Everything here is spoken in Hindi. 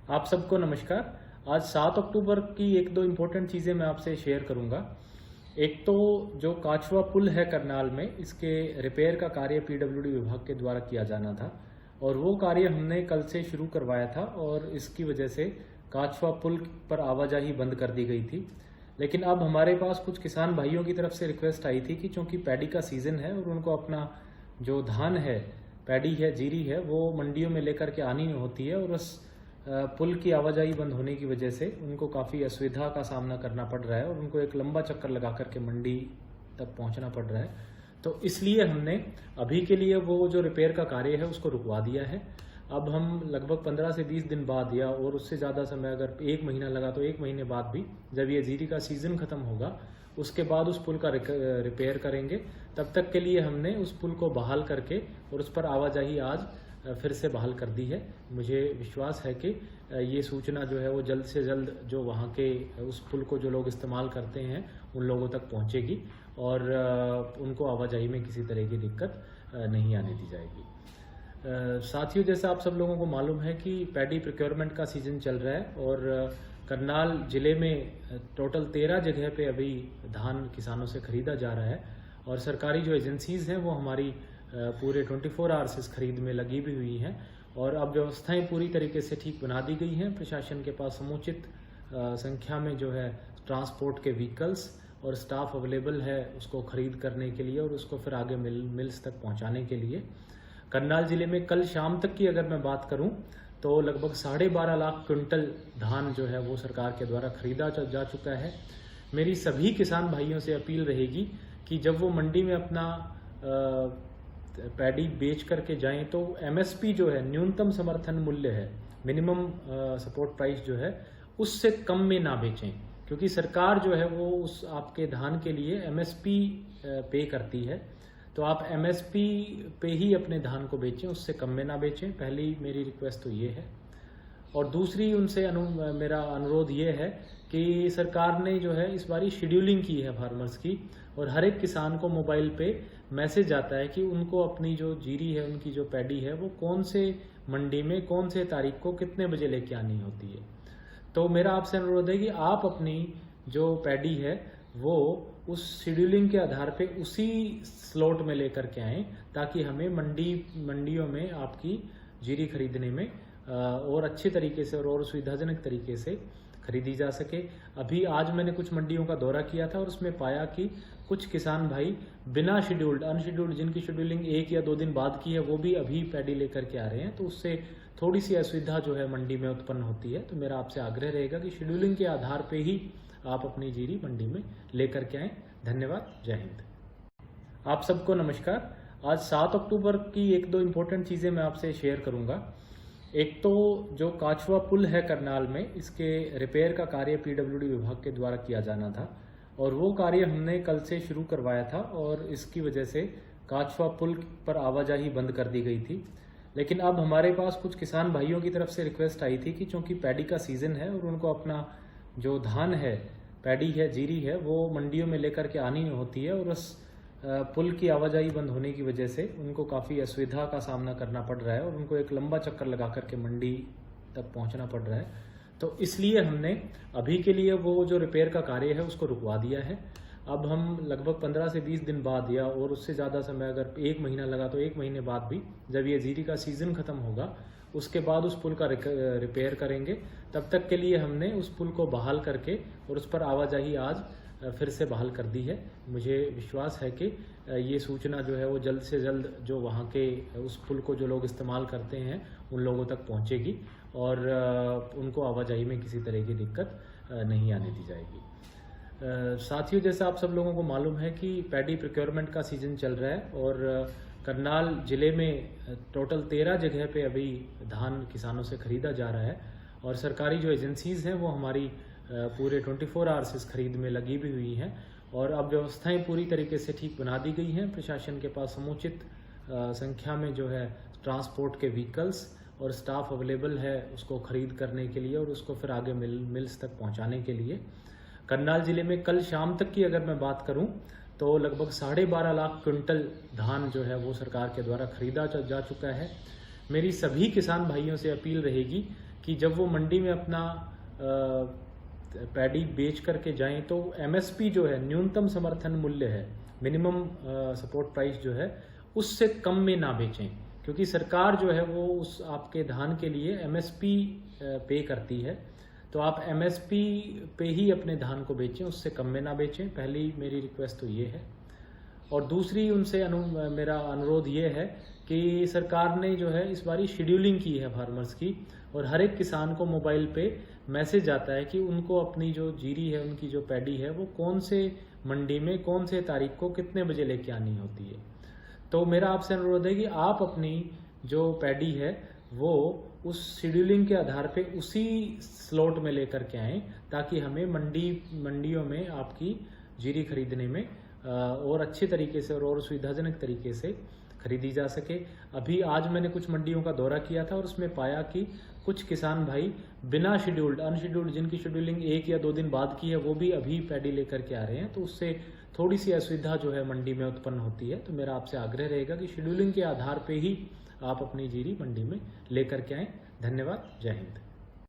आप सबको नमस्कार। आज 7 अक्टूबर की एक दो इम्पोर्टेंट चीज़ें मैं आपसे शेयर करूंगा। एक तो जो काचवा पुल है करनाल में, इसके रिपेयर का कार्य पीडब्ल्यूडी विभाग के द्वारा किया जाना था और वो कार्य हमने कल से शुरू करवाया था और इसकी वजह से काचवा पुल पर आवाजाही बंद कर दी गई थी। लेकिन अब हमारे पास कुछ किसान भाइयों की तरफ से रिक्वेस्ट आई थी कि चूंकि पैडी का सीज़न है और उनको अपना जो धान है, पैडी है, जीरी है, वो मंडियों में लेकर के आनी होती है और उस पुल की आवाजाही बंद होने की वजह से उनको काफ़ी असुविधा का सामना करना पड़ रहा है और उनको एक लंबा चक्कर लगा करके मंडी तक पहुंचना पड़ रहा है। तो इसलिए हमने अभी के लिए वो जो रिपेयर का कार्य है उसको रुकवा दिया है। अब हम लगभग 15 से 20 दिन बाद या और उससे ज़्यादा समय, अगर 1 महीना लगा तो 1 महीने बाद भी, जब ये जीरी का सीज़न ख़त्म होगा उसके बाद उस पुल का रिपेयर करेंगे। तब तक के लिए हमने उस पुल को बहाल करके और उस पर आवाजाही आज फिर से बहाल कर दी है। मुझे विश्वास है कि ये सूचना जो है वो जल्द से जल्द जो वहाँ के उस पुल को जो लोग इस्तेमाल करते हैं उन लोगों तक पहुँचेगी और उनको आवाजाही में किसी तरह की दिक्कत नहीं आने दी जाएगी। साथियों, जैसा आप सब लोगों को मालूम है कि पैडी प्रोक्योरमेंट का सीज़न चल रहा है और करनाल ज़िले में टोटल 13 जगह पे अभी धान किसानों से ख़रीदा जा रहा है और सरकारी जो एजेंसीज़ हैं वो हमारी पूरे 24 आवर्स इस खरीद में लगी भी हुई हैं और अब व्यवस्थाएं पूरी तरीके से ठीक बना दी गई हैं। प्रशासन के पास समुचित संख्या में जो है ट्रांसपोर्ट के व्हीकल्स और स्टाफ अवेलेबल है उसको खरीद करने के लिए और उसको फिर आगे मिल्स तक पहुंचाने के लिए। करनाल ज़िले में कल शाम तक की अगर मैं बात करूं तो लगभग 12.5 लाख क्विंटल धान जो है वो सरकार के द्वारा खरीदा जा चुका है। मेरी सभी किसान भाइयों से अपील रहेगी कि जब वो मंडी में अपना पैडी बेच करके जाएं तो एमएसपी जो है, न्यूनतम समर्थन मूल्य है, मिनिमम सपोर्ट प्राइस जो है, उससे कम में ना बेचें, क्योंकि सरकार जो है वो उस आपके धान के लिए एमएसपी पे करती है। तो आप एमएसपी पे ही अपने धान को बेचें, उससे कम में ना बेचें। पहली मेरी रिक्वेस्ट तो ये है। और दूसरी उनसे मेरा अनुरोध ये है कि सरकार ने जो है इस बारी शेड्यूलिंग की है फार्मर्स की और हर एक किसान को मोबाइल पे मैसेज आता है कि उनको अपनी जो जीरी है, उनकी जो पैडी है, वो कौन से मंडी में कौन से तारीख को कितने बजे लेके आनी होती है। तो मेरा आपसे अनुरोध है कि आप अपनी जो पैडी है वो उस शेड्यूलिंग के आधार पे उसी स्लॉट में लेकर के आएँ ताकि हमें मंडियों में आपकी जीरी खरीदने में और अच्छे तरीके से और सुविधाजनक तरीके से खरीदी जा सके। अभी आज मैंने कुछ मंडियों का दौरा किया था और उसमें पाया कि कुछ किसान भाई बिना शेड्यूल्ड, अनशेड्यूल्ड, जिनकी शेड्यूलिंग 1 या 2 दिन बाद की है, वो भी अभी पैडी लेकर के आ रहे हैं। तो उससे थोड़ी सी असुविधा जो है मंडी में उत्पन्न होती है। तो मेरा आपसे आग्रह रहेगा कि शेड्यूलिंग के आधार पर ही आप अपनी जीरी मंडी में लेकर के आएँ। धन्यवाद। जय हिंद। आप सबको नमस्कार। आज 7 अक्टूबर की एक दो इम्पोर्टेंट चीज़ें मैं आपसे शेयर करूंगा। एक तो जो काचवा पुल है करनाल में, इसके रिपेयर का कार्य पीडब्ल्यूडी विभाग के द्वारा किया जाना था और वो कार्य हमने कल से शुरू करवाया था और इसकी वजह से काचवा पुल पर आवाजाही बंद कर दी गई थी। लेकिन अब हमारे पास कुछ किसान भाइयों की तरफ से रिक्वेस्ट आई थी कि चूंकि पैडी का सीज़न है और उनको अपना जो धान है, पैडी है, जीरी है, वो मंडियों में लेकर के आनी होती है और उस पुल की आवाजाही बंद होने की वजह से उनको काफ़ी असुविधा का सामना करना पड़ रहा है और उनको एक लंबा चक्कर लगा करके मंडी तक पहुंचना पड़ रहा है। तो इसलिए हमने अभी के लिए वो जो रिपेयर का कार्य है उसको रुकवा दिया है। अब हम लगभग 15 से 20 दिन बाद या और उससे ज़्यादा समय, अगर 1 महीना लगा तो 1 महीने बाद भी, जब ये जीरी का सीज़न ख़त्म होगा उसके बाद उस पुल का रिपेयर करेंगे। तब तक के लिए हमने उस पुल को बहाल करके और उस पर आवाजाही आज फिर से बहाल कर दी है। मुझे विश्वास है कि ये सूचना जो है वो जल्द से जल्द जो वहाँ के उस पुल को जो लोग इस्तेमाल करते हैं उन लोगों तक पहुँचेगी और उनको आवाजाही में किसी तरह की दिक्कत नहीं आने दी जाएगी। साथियों, जैसा आप सब लोगों को मालूम है कि पैडी प्रोक्योरमेंट का सीज़न चल रहा है और करनाल ज़िले में टोटल 13 जगह पे अभी धान किसानों से ख़रीदा जा रहा है और सरकारी जो एजेंसीज़ हैं वो हमारी पूरे 24 आवर्स इस खरीद में लगी भी हुई हैं और अब व्यवस्थाएं पूरी तरीके से ठीक बना दी गई हैं। प्रशासन के पास समुचित संख्या में जो है ट्रांसपोर्ट के व्हीकल्स और स्टाफ अवेलेबल है उसको खरीद करने के लिए और उसको फिर आगे मिल्स तक पहुंचाने के लिए। करनाल ज़िले में कल शाम तक की अगर मैं बात करूं तो लगभग 12.5 लाख क्विंटल धान जो है वो सरकार के द्वारा खरीदा जा चुका है। मेरी सभी किसान भाइयों से अपील रहेगी कि जब वो मंडी में अपना पैडी बेच करके जाएं तो एमएसपी जो है, न्यूनतम समर्थन मूल्य है, मिनिमम सपोर्ट प्राइस जो है, उससे कम में ना बेचें, क्योंकि सरकार जो है वो उस आपके धान के लिए एमएसपी पे करती है। तो आप एमएसपी पे ही अपने धान को बेचें, उससे कम में ना बेचें। पहली मेरी रिक्वेस्ट तो ये है। और दूसरी उनसे मेरा अनुरोध ये है कि सरकार ने जो है इस बारी शेड्यूलिंग की है फार्मर्स की, और हर एक किसान को मोबाइल पे मैसेज आता है कि उनको अपनी जो जीरी है, उनकी जो पैडी है, वो कौन से मंडी में कौन से तारीख को कितने बजे लेके आनी होती है। तो मेरा आपसे अनुरोध है कि आप अपनी जो पैडी है वो उस शेड्यूलिंग के आधार पे उसी स्लॉट में लेकर के आएँ, ताकि हमें मंडियों में आपकी जीरी खरीदने में और अच्छे तरीके से और सुविधाजनक तरीके से खरीदी जा सके। अभी आज मैंने कुछ मंडियों का दौरा किया था और उसमें पाया कि कुछ किसान भाई बिना शेड्यूल्ड, अनशेड्यूल्ड, जिनकी शेड्यूलिंग 1 या 2 दिन बाद की है, वो भी अभी पैडी लेकर के आ रहे हैं। तो उससे थोड़ी सी असुविधा जो है मंडी में उत्पन्न होती है। तो मेरा आपसे आग्रह रहेगा कि शेड्यूलिंग के आधार पे ही आप अपनी जीरी मंडी में लेकर के आएँ। धन्यवाद। जय हिंद।